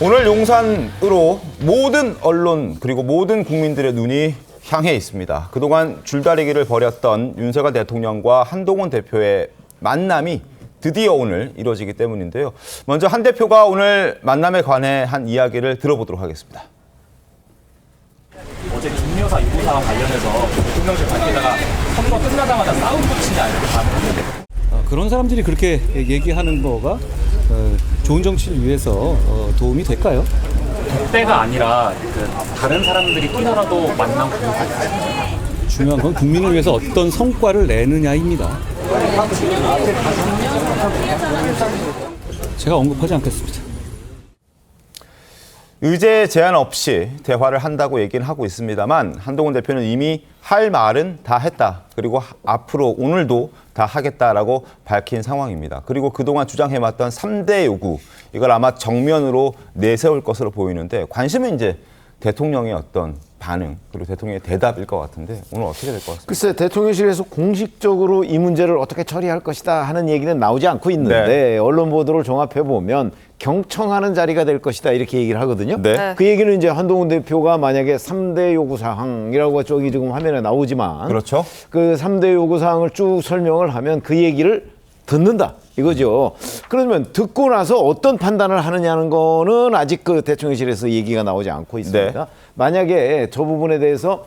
오늘 용산으로 모든 언론 그리고 모든 국민들의 눈이 향해 있습니다. 그동안 줄다리기를 벌였던 윤석열 대통령과 한동훈 대표의 만남이 드디어 오늘 이루어지기 때문인데요. 먼저 한 대표가 오늘 만남에 관해 한 이야기를 들어보도록 하겠습니다. 어제 김여사 유고사와 관련해서 대통령실 관계자가 선거 끝나자마자 싸움 붙이냐 이렇게 반응했는데 그런 사람들이 그렇게 얘기하는 거가 좋은 정치를 위해서 도움이 될까요? 때가 아니라 다른 사람들이 끼더라도 만남 가능할까요? 중요한 건 국민을 위해서 어떤 성과를 내느냐입니다. 제가 언급하지 않겠습니다. 의제 제한 없이 대화를 한다고 얘기는 하고 있습니다만 한동훈 대표는 이미 할 말은 다 했다. 그리고 앞으로 오늘도 다 하겠다라고 밝힌 상황입니다. 그리고 그동안 주장해왔던 3대 요구, 이걸 아마 정면으로 내세울 것으로 보이는데 관심은 이제 대통령의 어떤 반응, 그리고 대통령의 대답일 것 같은데 오늘 어떻게 될 것 같습니까? 글쎄, 대통령실에서 공식적으로 이 문제를 어떻게 처리할 것이다 하는 얘기는 나오지 않고 있는데 네. 언론 보도를 종합해보면 경청하는 자리가 될 것이다 이렇게 얘기를 하거든요. 네. 그 얘기는 이제 한동훈 대표가 만약에 3대 요구사항이라고 저기 지금 화면에 나오지만 그렇죠. 그 3대 요구사항을 쭉 설명을 하면 그 얘기를 듣는다 이거죠. 그러면 듣고 나서 어떤 판단을 하느냐는 거는 아직 그 대통령실에서 얘기가 나오지 않고 있습니다. 네. 만약에 저 부분에 대해서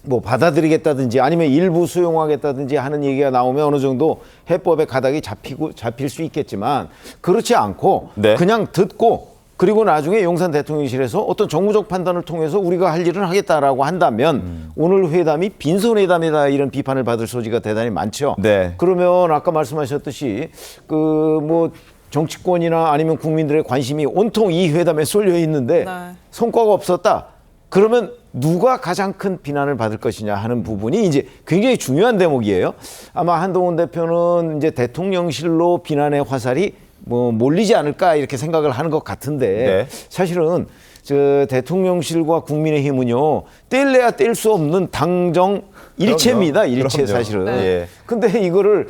뭐 받아들이겠다든지 아니면 일부 수용하겠다든지 하는 얘기가 나오면 어느 정도 해법의 가닥이 잡힐 수 있겠지만 그렇지 않고 네. 그냥 듣고 그리고 나중에 용산 대통령실에서 어떤 정무적 판단을 통해서 우리가 할 일은 하겠다라고 한다면 오늘 회담이 빈손회담이다 이런 비판을 받을 소지가 대단히 많죠. 네. 그러면 아까 말씀하셨듯이 그 뭐 정치권이나 아니면 국민들의 관심이 온통 이 회담에 쏠려 있는데 네. 성과가 없었다. 그러면 누가 가장 큰 비난을 받을 것이냐 하는 부분이 이제 굉장히 중요한 대목이에요. 아마 한동훈 대표는 이제 대통령실로 비난의 화살이 뭐 몰리지 않을까 이렇게 생각을 하는 것 같은데 네. 사실은 저 대통령실과 국민의힘은요 뗄래야 뗄 수 없는 당정 일체입니다. 일체 그럼요. 사실은. 네. 근데 이거를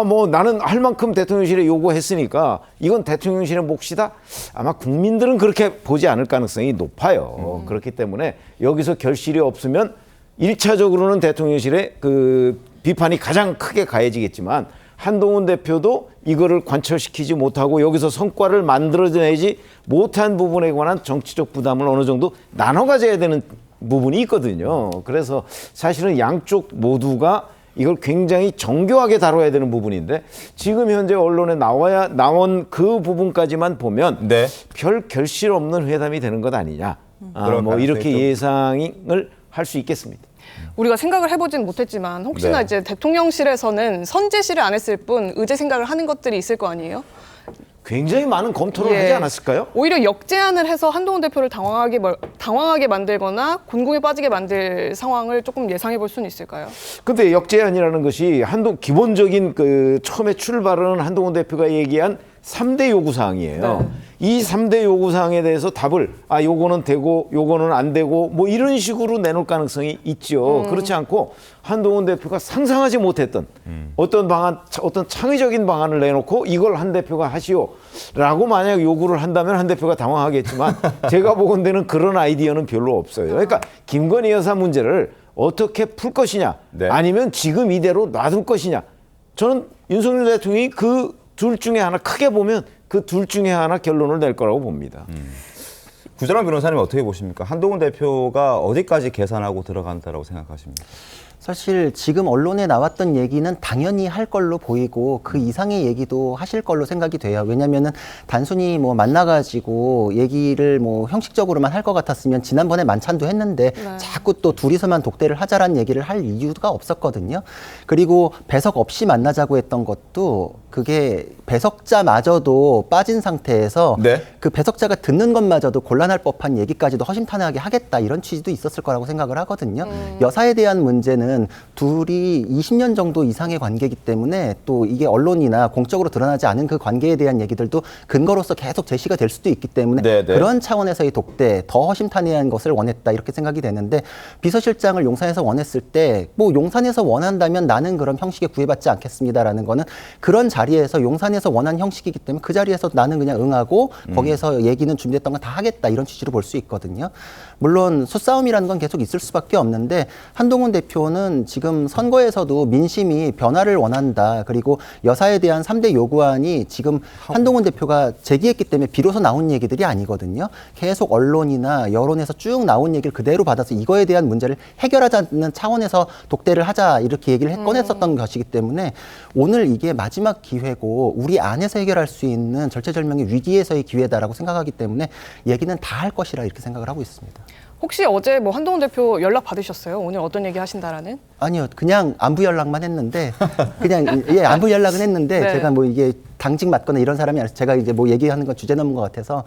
뭐 나는 할 만큼 대통령실에 요구했으니까 이건 대통령실의 몫이다. 아마 국민들은 그렇게 보지 않을 가능성이 높아요. 그렇기 때문에 여기서 결실이 없으면 1차적으로는 대통령실의 그 비판이 가장 크게 가해지겠지만 한동훈 대표도 이거를 관철시키지 못하고 여기서 성과를 만들어내지 못한 부분에 관한 정치적 부담을 어느 정도 나눠 가져야 되는 부분이 있거든요. 그래서 사실은 양쪽 모두가 이걸 굉장히 정교하게 다뤄야 되는 부분인데 지금 현재 언론에 나온 그 부분까지만 보면 네. 별 결실 없는 회담이 되는 것 아니냐. 그런 뭐 이렇게 가능성이 좀- 예상을 할 수 있겠습니다. 우리가 생각을 해보진 못했지만 혹시나 네. 이제 대통령실에서는 선제시를 안 했을 뿐 의제 생각을 하는 것들이 있을 거 아니에요? 굉장히 많은 검토를 예. 하지 않았을까요? 오히려 역제안을 해서 한동훈 대표를 당황하게 만들거나 곤궁에 빠지게 만들 상황을 조금 예상해 볼 수는 있을까요? 근데 역제안이라는 것이 기본적인 그 처음에 출발은 한동훈 대표가 얘기한 3대 요구사항이에요. 네. 이 3대 요구사항에 대해서 답을 요거는 되고 요거는 안 되고 뭐 이런 식으로 내놓을 가능성이 있죠. 그렇지 않고 한동훈 대표가 상상하지 못했던 어떤 방안, 어떤 창의적인 방안을 내놓고 이걸 한 대표가 하시오라고 만약 요구를 한다면 한 대표가 당황하겠지만 제가 보건대는 그런 아이디어는 별로 없어요. 그러니까 김건희 여사 문제를 어떻게 풀 것이냐 네. 아니면 지금 이대로 놔둘 것이냐 저는 윤석열 대통령이 그 둘 중에 하나 크게 보면 그 둘 중에 하나 결론을 낼 거라고 봅니다. 구자란 변호사님 어떻게 보십니까? 한동훈 대표가 어디까지 계산하고 들어간다라고 생각하십니까? 사실 지금 언론에 나왔던 얘기는 당연히 할 걸로 보이고 그 이상의 얘기도 하실 걸로 생각이 돼요. 왜냐면은 단순히 뭐 만나가지고 얘기를 뭐 형식적으로만 할 것 같았으면 지난번에 만찬도 했는데 자꾸 또 둘이서만 독대를 하자라는 얘기를 할 이유가 없었거든요. 그리고 배석 없이 만나자고 했던 것도 그게 배석자마저도 빠진 상태에서 네. 그 배석자가 듣는 것마저도 곤란할 법한 얘기까지도 허심탄회하게 하겠다 이런 취지도 있었을 거라고 생각을 하거든요. 여사에 대한 문제는 보면은 둘이 20년 정도 이상의 관계이기 때문에 또 이게 언론이나 공적으로 드러나지 않은 그 관계에 대한 얘기들도 근거로서 계속 제시가 될 수도 있기 때문에 네네. 그런 차원에서의 독대, 더 허심탄회한 것을 원했다 이렇게 생각이 되는데 비서실장을 용산에서 원했을 때 뭐 용산에서 원한다면 나는 그런 형식에 구애받지 않겠습니다라는 거는 그런 자리에서 용산에서 원한 형식이기 때문에 그 자리에서 나는 그냥 응하고 거기에서 얘기는 준비했던 건 다 하겠다 이런 취지로 볼 수 있거든요. 물론 수싸움이라는 건 계속 있을 수밖에 없는데 한동훈 대표는 지금 선거에서도 민심이 변화를 원한다. 그리고 여사에 대한 3대 요구안이 지금 한동훈 대표가 제기했기 때문에 비로소 나온 얘기들이 아니거든요. 계속 언론이나 여론에서 쭉 나온 얘기를 그대로 받아서 이거에 대한 문제를 해결하자는 차원에서 독대를 하자 이렇게 얘기를 꺼냈었던 것이기 때문에 오늘 이게 마지막 기회고 우리 안에서 해결할 수 있는 절체절명의 위기에서의 기회다라고 생각하기 때문에 얘기는 다 할 것이라 이렇게 생각을 하고 있습니다. 혹시 어제 뭐 한동훈 대표 연락 받으셨어요? 오늘 어떤 얘기 하신다라는? 아니요, 그냥 안부 연락만 했는데, 그냥, 예, 안부 연락은 했는데, 네. 제가 뭐 이게 당직 맡거나 이런 사람이 아니라서 제가 이제 뭐 얘기하는 건 주제 넘은 것 같아서,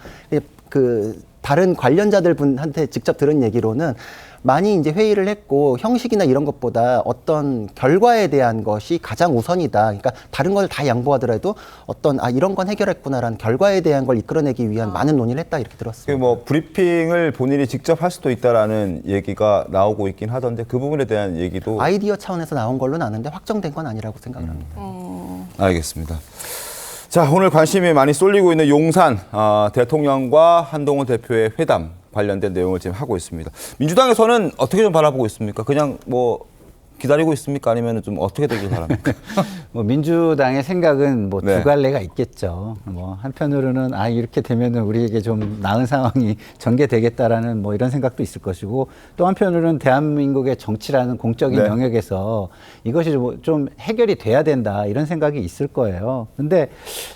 다른 관련자들 분한테 직접 들은 얘기로는 많이 이제 회의를 했고, 형식이나 이런 것보다 어떤 결과에 대한 것이 가장 우선이다. 그러니까 다른 걸 다 양보하더라도 이런 건 해결했구나라는 결과에 대한 걸 이끌어내기 위한 많은 논의를 했다. 이렇게 들었습니다. 뭐 브리핑을 본인이 직접 할 수도 있다라는 얘기가 나오고 있긴 하던데 그 부분에 대한 얘기도 아이디어 차원에서 나온 걸로는 아는데 확정된 건 아니라고 생각을 합니다. 알겠습니다. 자, 오늘 관심이 많이 쏠리고 있는 용산 대통령과 한동훈 대표의 회담 관련된 내용을 지금 하고 있습니다. 민주당에서는 어떻게 좀 바라보고 있습니까? 그냥 뭐 기다리고 있습니까? 아니면 좀 어떻게 되길 바랍니까? 뭐 민주당의 생각은 뭐 네. 두 갈래가 있겠죠. 뭐 한편으로는 이렇게 되면은 우리에게 좀 나은 상황이 전개되겠다라는 뭐 이런 생각도 있을 것이고 또 한편으로는 대한민국의 정치라는 공적인 네. 영역에서 이것이 좀 해결이 돼야 된다 이런 생각이 있을 거예요. 근데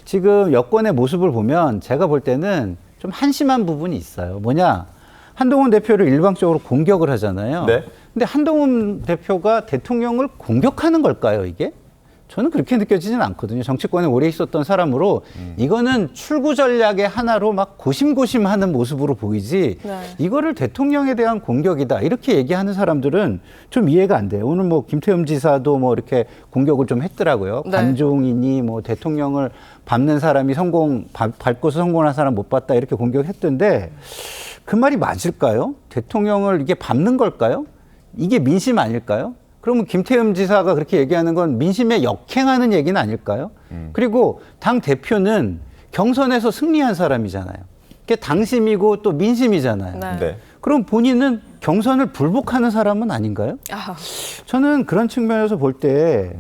지금 여권의 모습을 보면 제가 볼 때는 좀 한심한 부분이 있어요. 뭐냐? 한동훈 대표를 일방적으로 공격을 하잖아요. 네. 근데 한동훈 대표가 대통령을 공격하는 걸까요, 이게? 저는 그렇게 느껴지진 않거든요. 정치권에 오래 있었던 사람으로 이거는 출구 전략의 하나로 막 고심고심하는 모습으로 보이지 네. 이거를 대통령에 대한 공격이다 이렇게 얘기하는 사람들은 좀 이해가 안 돼요. 오늘 뭐 김태흠 지사도 뭐 이렇게 공격을 좀 했더라고요. 네. 관종이니 뭐 대통령을 밟는 사람이 밟고서 성공한 사람 못 봤다 이렇게 공격했던데 그 말이 맞을까요? 대통령을 이게 밟는 걸까요? 이게 민심 아닐까요? 그러면 김태흠 지사가 그렇게 얘기하는 건 민심에 역행하는 얘기는 아닐까요? 그리고 당 대표는 경선에서 승리한 사람이잖아요. 그게 당심이고 또 민심이잖아요. 네. 네. 그럼 본인은 경선을 불복하는 사람은 아닌가요? 저는 그런 측면에서 볼 때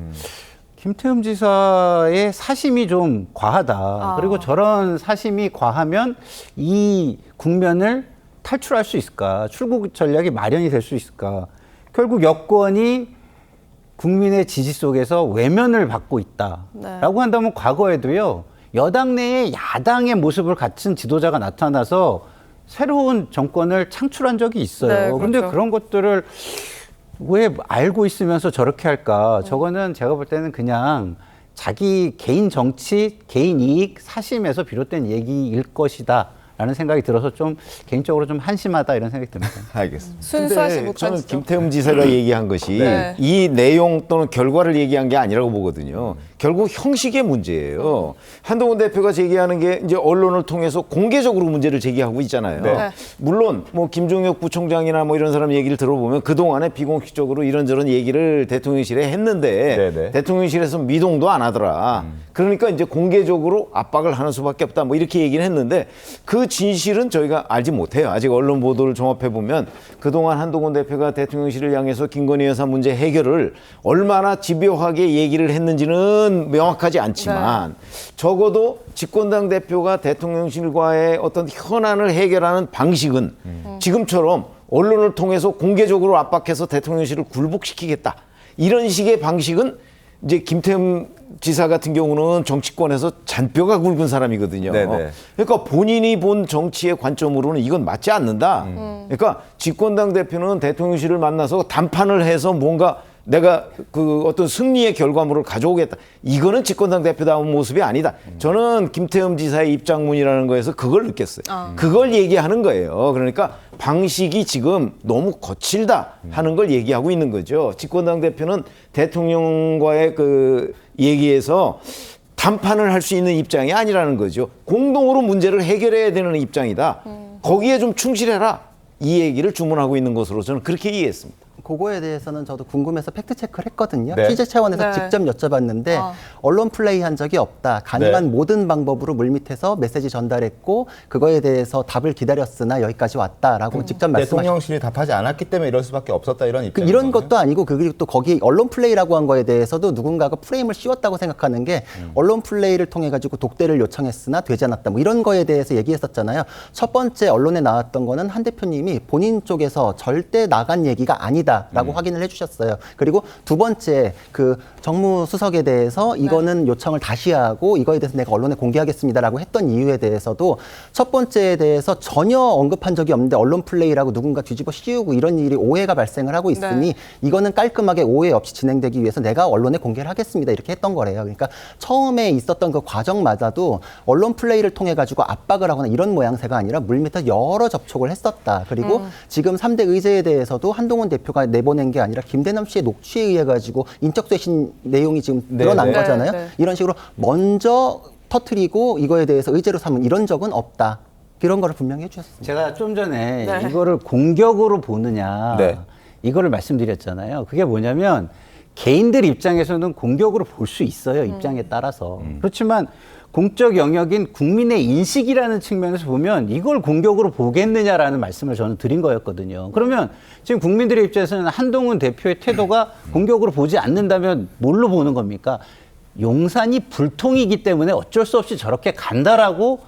김태흠 지사의 사심이 좀 과하다. 그리고 저런 사심이 과하면 이 국면을 탈출할 수 있을까? 출구 전략이 마련이 될 수 있을까? 결국 여권이 국민의 지지 속에서 외면을 받고 있다라고 한다면 과거에도요. 여당 내에 야당의 모습을 갖춘 지도자가 나타나서 새로운 정권을 창출한 적이 있어요. 네, 그런데 그렇죠. 그런 것들을 왜 알고 있으면서 저렇게 할까? 저거는 제가 볼 때는 그냥 자기 개인 정치, 개인 이익, 사심에서 비롯된 얘기일 것이다. 라는 생각이 들어서 좀 개인적으로 좀 한심하다 이런 생각이 듭니다. 알겠습니다. 순수하지 근데 못한 저는 지점. 김태흠 지사가 얘기한 것이 네. 이 내용 또는 결과를 얘기한 게 아니라고 보거든요. 결국 형식의 문제예요. 한동훈 대표가 제기하는 게 이제 언론을 통해서 공개적으로 문제를 제기하고 있잖아요. 네. 물론 뭐 김종혁 부총장이나 뭐 이런 사람 얘기를 들어보면 그동안에 비공식적으로 이런저런 얘기를 대통령실에 했는데 네네. 대통령실에서 미동도 안 하더라. 그러니까 이제 공개적으로 압박을 하는 수밖에 없다. 뭐 이렇게 얘기를 했는데 그 진실은 저희가 알지 못해요. 아직 언론 보도를 종합해 보면 그동안 한동훈 대표가 대통령실을 향해서 김건희 여사 문제 해결을 얼마나 집요하게 얘기를 했는지는 명확하지 않지만 적어도 집권당 대표가 대통령실과의 어떤 현안을 해결하는 방식은 지금처럼 언론을 통해서 공개적으로 압박해서 대통령실을 굴복시키겠다. 이런 식의 방식은 이제 김태흠 지사 같은 경우는 정치권에서 잔뼈가 굵은 사람이거든요. 네네. 그러니까 본인이 본 정치의 관점으로는 이건 맞지 않는다. 그러니까 집권당 대표는 대통령실을 만나서 담판을 해서 뭔가 내가 그 어떤 승리의 결과물을 가져오겠다. 이거는 집권당 대표다운 모습이 아니다. 저는 김태흠 지사의 입장문이라는 거에서 그걸 느꼈어요. 그걸 얘기하는 거예요. 그러니까 방식이 지금 너무 거칠다 하는 걸 얘기하고 있는 거죠. 집권당 대표는 대통령과의 그 얘기에서 담판을 할 수 있는 입장이 아니라는 거죠. 공동으로 문제를 해결해야 되는 입장이다. 거기에 좀 충실해라. 이 얘기를 주문하고 있는 것으로 저는 그렇게 이해했습니다. 그거에 대해서는 저도 궁금해서 팩트 체크를 했거든요. 네. 취재 차원에서 네. 직접 여쭤봤는데 언론 플레이 한 적이 없다. 가능한 네. 모든 방법으로 물밑에서 메시지 전달했고 그거에 대해서 답을 기다렸으나 여기까지 왔다라고 직접 말씀하셨습니다. 대통령실이 답하지 않았기 때문에 이럴 수밖에 없었다 이런 입장. 이런 것도 아니고 그리고 또 거기 언론 플레이라고 한 거에 대해서도 누군가가 프레임을 씌웠다고 생각하는 게 언론 플레이를 통해 가지고 독대를 요청했으나 되지 않았다. 뭐 이런 거에 대해서 얘기했었잖아요. 첫 번째 언론에 나왔던 거는 한 대표님이 본인 쪽에서 절대 나간 얘기가 아니다라고 확인을 해주셨어요. 그리고 두 번째 그 정무수석에 대해서 이거는 요청을 다시 하고 이거에 대해서 내가 언론에 공개하겠습니다라고 했던 이유에 대해서도 첫 번째에 대해서 전혀 언급한 적이 없는데 언론 플레이라고 누군가 뒤집어 씌우고 이런 일이 오해가 발생을 하고 있으니 이거는 깔끔하게 오해 없이 진행되기 위해서 내가 언론에 공개를 하겠습니다 이렇게 했던 거래요. 그러니까 처음에 있었던 그 과정마저도 언론 플레이를 통해 가지고 압박을 하거나 이런 모양새가 아니라 물밑에서 여러 접촉을 했었다. 그리고 지금 3대 의제에 대해서도 한동훈 대표가 내보낸 게 아니라 김대남 씨의 녹취에 의해 가지고 인적 쇄신 내용이 지금 드러난 거잖아요. 네. 이런 식으로 먼저 터트리고 이거에 대해서 의제로 삼은 이런 적은 없다. 이런 거를 분명히 해주셨습니다. 제가 좀 전에 네. 이거를 공격으로 보느냐 네. 이거를 말씀드렸잖아요. 그게 뭐냐면 개인들 입장에서는 공격으로 볼 수 있어요. 입장에 따라서. 그렇지만 공적 영역인 국민의 인식이라는 측면에서 보면 이걸 공격으로 보겠느냐라는 말씀을 저는 드린 거였거든요. 그러면 지금 국민들의 입장에서는 한동훈 대표의 태도가 공격으로 보지 않는다면 뭘로 보는 겁니까? 용산이 불통이기 때문에 어쩔 수 없이 저렇게 간다라고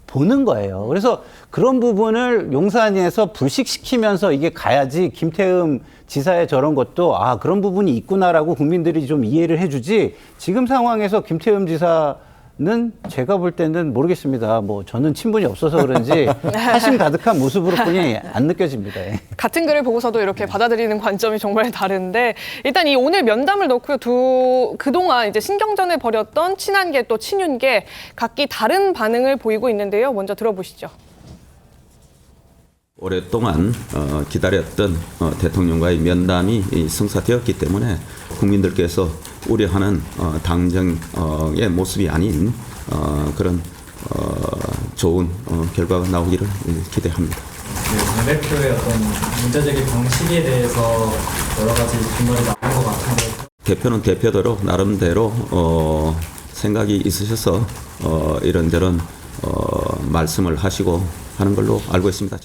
보는 거예요. 그래서 그런 부분을 용산에서 불식시키면서 이게 가야지 김태흠 지사의 저런 것도 아 그런 부분이 있구나라고 국민들이 좀 이해를 해주지 지금 상황에서 김태흠 지사는 제가 볼 때는 모르겠습니다. 뭐 저는 친분이 없어서 그런지 사심 가득한 모습으로 뿐이 안 느껴집니다. 예. 같은 글을 보고서도 이렇게 받아들이는 관점이 정말 다른데 일단 이 오늘 면담을 놓고요. 그동안 이제 신경전을 벌였던 친한계 또 친윤계 각기 다른 반응을 보이고 있는데요. 먼저 들어보시죠. 오랫동안 기다렸던 대통령과의 면담이 성사되었기 때문에 국민들께서 우려하는 당정의 모습이 아닌 그런 좋은 결과가 나오기를 기대합니다. 당 대표의 어떤 문제제기 방식에 대해서 여러 가지 분열이 나온 것 같은데 대표는 대표대로 나름대로 생각이 있으셔서 이런저런 말씀을 하시고 하는 걸로 알고 있습니다.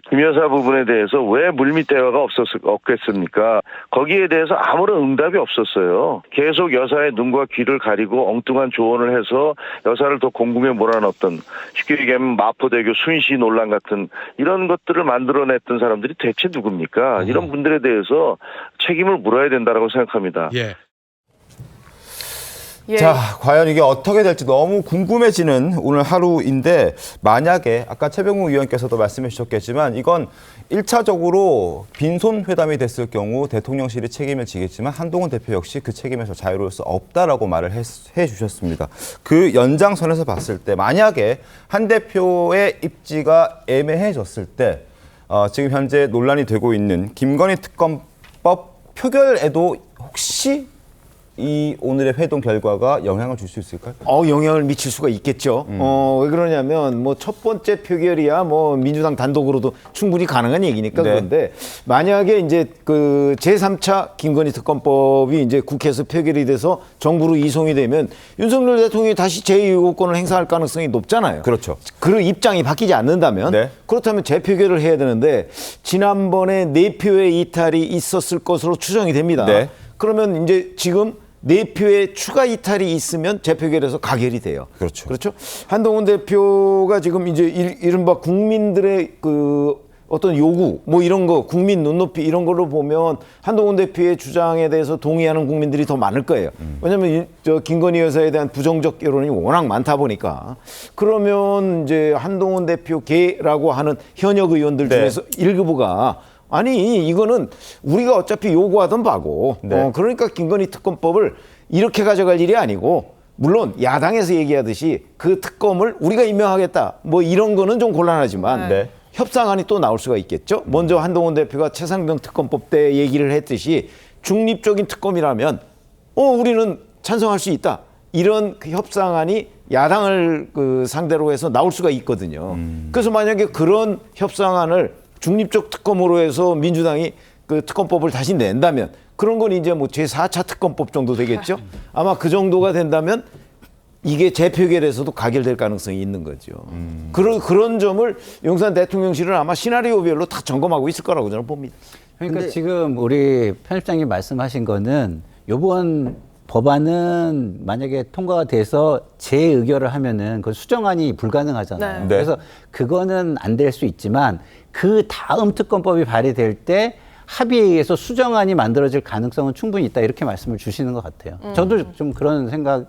김 여사 부분에 대해서 왜 물밑 대화가 없겠습니까? 거기에 대해서 아무런 응답이 없었어요. 계속 여사의 눈과 귀를 가리고 엉뚱한 조언을 해서 여사를 더 공궁에 몰아넣었던 쉽게 얘기하면 마포대교 순시 논란 같은 이런 것들을 만들어냈던 사람들이 대체 누굽니까? 이런 분들에 대해서 책임을 물어야 된다고 생각합니다. 자, 과연 이게 어떻게 될지 너무 궁금해지는 오늘 하루인데 만약에 아까 최병욱 의원께서도 말씀해 주셨겠지만 이건 1차적으로 빈손 회담이 됐을 경우 대통령실이 책임을 지겠지만 한동훈 대표 역시 그 책임에서 자유로울 수 없다라고 말을 해 주셨습니다. 그 연장선에서 봤을 때 만약에 한 대표의 입지가 애매해졌을 때 지금 현재 논란이 되고 있는 김건희 특검법 표결에도 혹시 이 오늘의 회동 결과가 영향을 줄 수 있을까요? 영향을 미칠 수가 있겠죠. 왜 그러냐면 뭐 첫 번째 표결이야 뭐 민주당 단독으로도 충분히 가능한 얘기니까 네. 그런데 만약에 이제 그 제3차 김건희 특검법이 이제 국회에서 표결이 돼서 정부로 이송이 되면 윤석열 대통령이 다시 제2호권을 행사할 가능성이 높잖아요. 그렇죠. 그 입장이 바뀌지 않는다면 네. 그렇다면 재표결을 해야 되는데 지난번에 4표의 이탈이 있었을 것으로 추정이 됩니다. 네. 그러면 이제 지금 4표의 추가 이탈이 있으면 재표결에서 가결이 돼요. 그렇죠. 그렇죠. 한동훈 대표가 지금 이제 이른바 국민들의 그 어떤 요구 뭐 이런 거 국민 눈높이 이런 걸로 보면 한동훈 대표의 주장에 대해서 동의하는 국민들이 더 많을 거예요. 왜냐하면 저 김건희 여사에 대한 부정적 여론이 워낙 많다 보니까 그러면 이제 한동훈 대표 계라고 하는 현역 의원들 네. 중에서 일부가 아니 이거는 우리가 어차피 요구하던 바고 네. 그러니까 김건희 특검법을 이렇게 가져갈 일이 아니고 물론 야당에서 얘기하듯이 그 특검을 우리가 임명하겠다 뭐 이런 거는 좀 곤란하지만 네. 협상안이 또 나올 수가 있겠죠. 먼저 한동훈 대표가 최상병 특검법 때 얘기를 했듯이 중립적인 특검이라면 우리는 찬성할 수 있다. 이런 그 협상안이 야당을 그 상대로 해서 나올 수가 있거든요. 그래서 만약에 그런 협상안을 중립적 특검으로 해서 민주당이 그 특검법을 다시 낸다면 그런 건 이제 뭐 제4차 특검법 정도 되겠죠. 아마 그 정도가 된다면 이게 재표결에서도 가결될 가능성이 있는 거죠. 그런 점을 용산 대통령실은 아마 시나리오별로 다 점검하고 있을 거라고 저는 봅니다. 그러니까 지금 우리 편집장님 말씀하신 거는 요번 법안은 만약에 통과가 돼서 재의결을 하면은 그 수정안이 불가능하잖아요. 네. 그래서 그거는 안 될 수 있지만 그 다음 특검법이 발의될 때 합의에 의해서 수정안이 만들어질 가능성은 충분히 있다 이렇게 말씀을 주시는 것 같아요. 저도 좀 그런 생각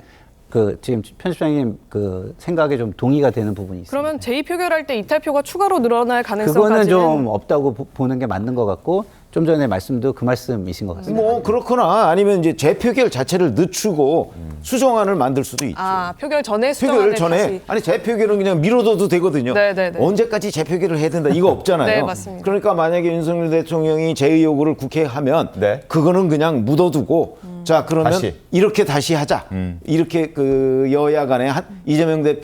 지금 편집장님 그 생각에 좀 동의가 되는 부분이 있습니다. 그러면 제2표결할 때 이탈표가 추가로 늘어날 가능성까지는 그거는 좀 없다고 보는 게 맞는 것 같고 좀 전에 말씀도 그 말씀이신 것 같습니다. 뭐 그렇거나 아니면 이제 재표결 자체를 늦추고 수정안을 만들 수도 있죠. 표결 전에 수정안을 표결 전에 다시. 아니 재표결은 그냥 미뤄둬도 되거든요. 네네네. 언제까지 재표결을 해야 된다 이거 없잖아요. 네, 맞습니다. 그러니까 만약에 윤석열 대통령이 재의 요구를 국회에 하면 네. 그거는 그냥 묻어두고 자 그러면 다시. 이렇게 다시 하자. 이렇게 그 여야 간에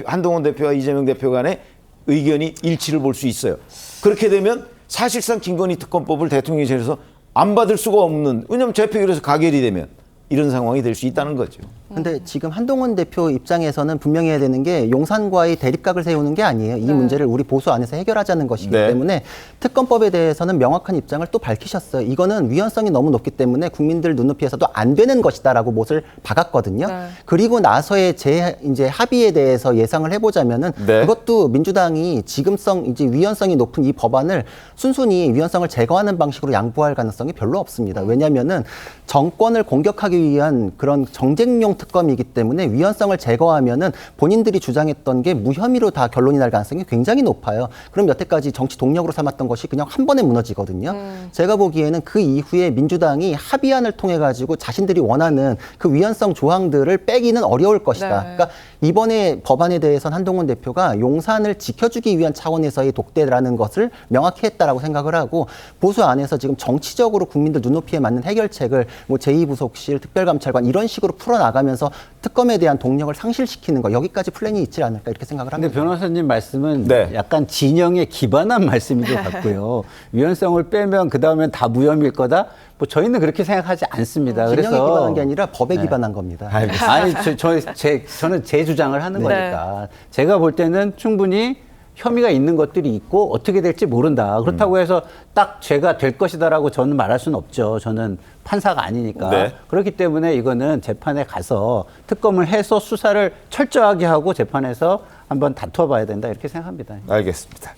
한동훈 대표와 이재명 대표 간에 의견이 일치를 볼 수 있어요. 그렇게 되면 사실상 김건희 특검법을 대통령실에서 안 받을 수가 없는 왜냐하면 재표결에서 가결이 되면 이런 상황이 될 수 있다는 거죠. 근데 지금 한동훈 대표 입장에서는 분명히 해야 되는 게 용산과의 대립각을 세우는 게 아니에요. 이 문제를 우리 보수 안에서 해결하자는 것이기 네. 때문에 특검법에 대해서는 명확한 입장을 또 밝히셨어요. 이거는 위헌성이 너무 높기 때문에 국민들 눈높이에서도 안 되는 것이다라고 못을 박았거든요. 네. 그리고 나서의 이제 합의에 대해서 예상을 해보자면은 네. 그것도 민주당이 지금성 이제 위헌성이 높은 이 법안을 순순히 위헌성을 제거하는 방식으로 양보할 가능성이 별로 없습니다. 왜냐하면은 정권을 공격하기 위한 그런 정쟁용 특검이기 때문에 위헌성을 제거하면은 본인들이 주장했던 게 무혐의로 다 결론이 날 가능성이 굉장히 높아요. 그럼 여태까지 정치 동력으로 삼았던 것이 그냥 한 번에 무너지거든요. 제가 보기에는 그 이후에 민주당이 합의안을 통해 가지고 자신들이 원하는 그 위헌성 조항들을 빼기는 어려울 것이다. 네. 그러니까 이번에 법안에 대해서는 한동훈 대표가 용산을 지켜주기 위한 차원에서의 독대라는 것을 명확히 했다라고 생각을 하고 보수 안에서 지금 정치적으로 국민들 눈높이에 맞는 해결책을 뭐 제2부속실, 특별감찰관 이런 식으로 풀어나가면서 특검에 대한 동력을 상실시키는 거 여기까지 플랜이 있지 않을까 이렇게 생각을 합니다. 근데 변호사님 말씀은 네. 약간 진영에 기반한 말씀인 것 같고요. 위헌성을 빼면 그다음엔 다 무혐의일 거다. 뭐 저희는 그렇게 생각하지 않습니다. 진영에 그래서 기반한 게 아니라 법에 기반한 겁니다. 아니 저는 제 주장을 하는 네. 거니까 제가 볼 때는 충분히 혐의가 있는 것들이 있고 어떻게 될지 모른다. 그렇다고 해서 딱 죄가 될 것이다라고 저는 말할 수는 없죠. 저는 판사가 아니니까. 네. 그렇기 때문에 이거는 재판에 가서 특검을 해서 수사를 철저하게 하고 재판에서 한번 다투어 봐야 된다 이렇게 생각합니다. 알겠습니다.